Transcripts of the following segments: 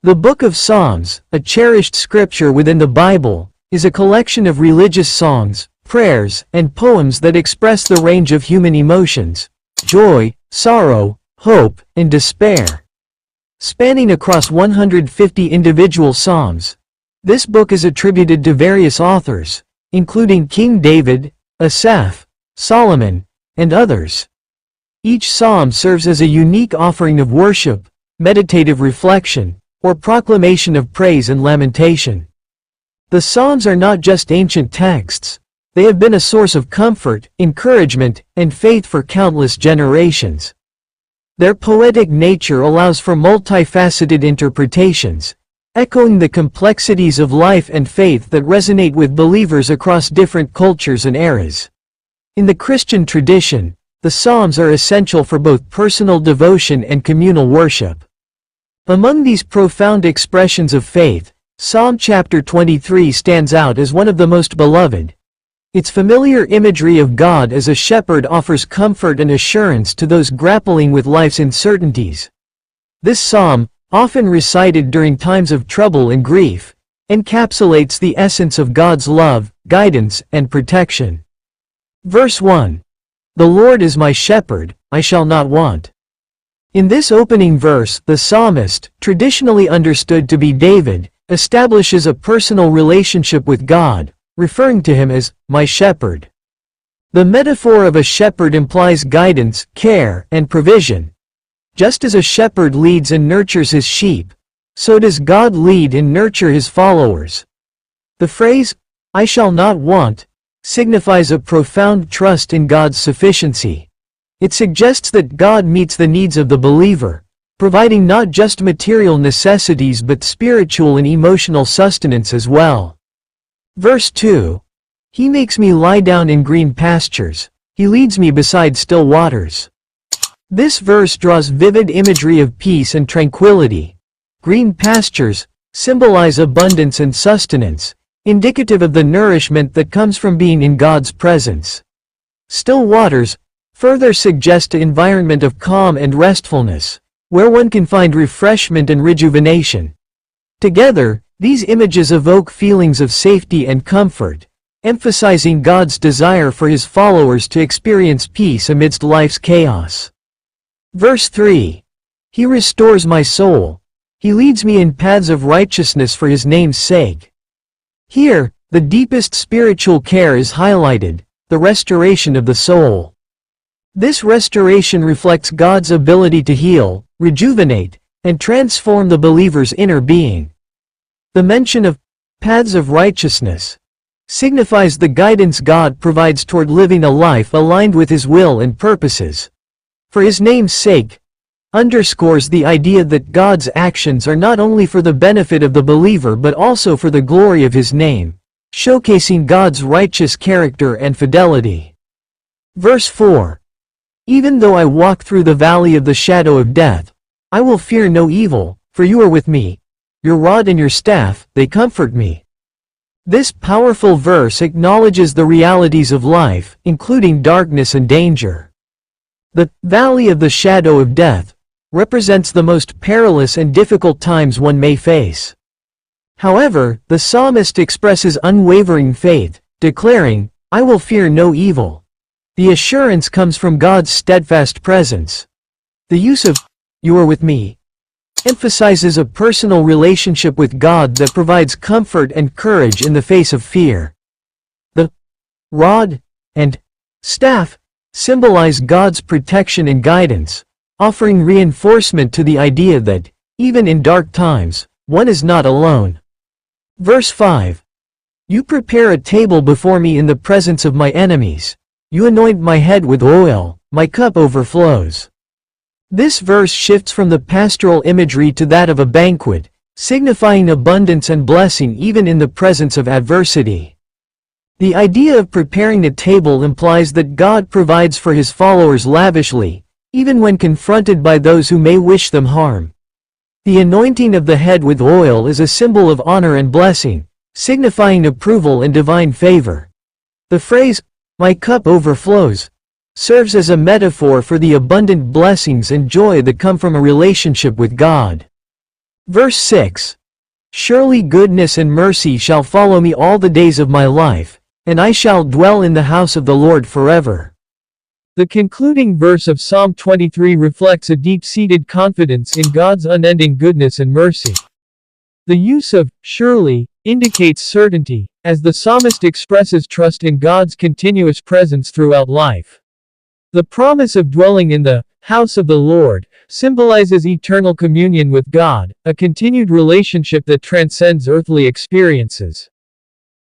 The Book of Psalms, a cherished scripture within the Bible, is a collection of religious songs, prayers, and poems that express the range of human emotions: joy, sorrow, hope, and despair. Spanning across 150 individual psalms, this book is attributed to various authors, including King David, Asaph, Solomon, and others. Each psalm serves as a unique offering of worship, meditative reflection, or proclamation of praise and lamentation. The Psalms are not just ancient texts, they have been a source of comfort, encouragement, and faith for countless generations. Their poetic nature allows for multifaceted interpretations, echoing the complexities of life and faith that resonate with believers across different cultures and eras. In the Christian tradition, the Psalms are essential for both personal devotion and communal worship. Among these profound expressions of faith, Psalm chapter 23 stands out as one of the most beloved. Its familiar imagery of God as a shepherd offers comfort and assurance to those grappling with life's uncertainties. This psalm, often recited during times of trouble and grief, encapsulates the essence of God's love, guidance, and protection. Verse 1. The Lord is my shepherd, I shall not want. In this opening verse, the psalmist, traditionally understood to be David, establishes a personal relationship with God, referring to him as my shepherd. The metaphor of a shepherd implies guidance, care, and provision. Just as a shepherd leads and nurtures his sheep, so does God lead and nurture his followers. The phrase, I shall not want, signifies a profound trust in God's sufficiency. It suggests that God meets the needs of the believer, providing not just material necessities but spiritual and emotional sustenance as well. Verse 2. He makes me lie down in green pastures, he leads me beside still waters. This verse draws vivid imagery of peace and tranquility. Green pastures symbolize abundance and sustenance, indicative of the nourishment that comes from being in God's presence. Still waters further suggest an environment of calm and restfulness, where one can find refreshment and rejuvenation. Together, these images evoke feelings of safety and comfort, emphasizing God's desire for his followers to experience peace amidst life's chaos. Verse 3. He restores my soul. He leads me in paths of righteousness for his name's sake. Here, the deepest spiritual care is highlighted, the restoration of the soul. This restoration reflects God's ability to heal, rejuvenate, and transform the believer's inner being. The mention of paths of righteousness signifies the guidance God provides toward living a life aligned with his will and purposes. For his name's sake underscores the idea that God's actions are not only for the benefit of the believer but also for the glory of his name, showcasing God's righteous character and fidelity. Verse 4. Even though I walk through the valley of the shadow of death, I will fear no evil, for you are with me. Your rod and your staff, they comfort me. This powerful verse acknowledges the realities of life, including darkness and danger. The valley of the shadow of death represents the most perilous and difficult times one may face. However, the psalmist expresses unwavering faith, declaring, I will fear no evil. The assurance comes from God's steadfast presence. The use of you are with me emphasizes a personal relationship with God that provides comfort and courage in the face of fear. The rod and staff symbolize God's protection and guidance, offering reinforcement to the idea that, even in dark times, one is not alone. Verse 5. You prepare a table before me in the presence of my enemies. You anoint my head with oil, my cup overflows. This verse shifts from the pastoral imagery to that of a banquet, signifying abundance and blessing even in the presence of adversity. The idea of preparing a table implies that God provides for his followers lavishly, even when confronted by those who may wish them harm. The anointing of the head with oil is a symbol of honor and blessing, signifying approval and divine favor. The phrase, my cup overflows, serves as a metaphor for the abundant blessings and joy that come from a relationship with God. Verse 6. Surely goodness and mercy shall follow me all the days of my life, and I shall dwell in the house of the Lord forever. The concluding verse of Psalm 23 reflects a deep-seated confidence in God's unending goodness and mercy. The use of surely indicates certainty, as the psalmist expresses trust in God's continuous presence throughout life. The promise of dwelling in the house of the Lord symbolizes eternal communion with God, a continued relationship that transcends earthly experiences.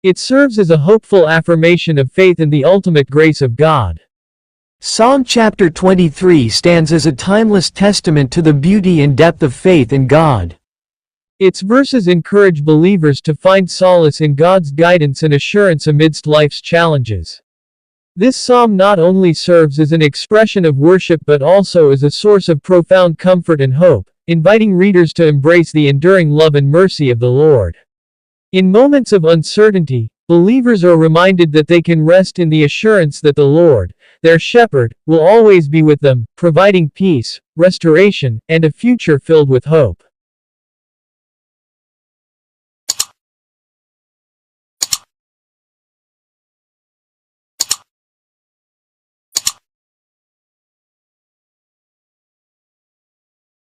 It serves as a hopeful affirmation of faith in the ultimate grace of God. Psalm chapter 23 stands as a timeless testament to the beauty and depth of faith in God. Its verses encourage believers to find solace in God's guidance and assurance amidst life's challenges. This psalm not only serves as an expression of worship but also as a source of profound comfort and hope, inviting readers to embrace the enduring love and mercy of the Lord. In moments of uncertainty, believers are reminded that they can rest in the assurance that the Lord, their shepherd, will always be with them, providing peace, restoration, and a future filled with hope.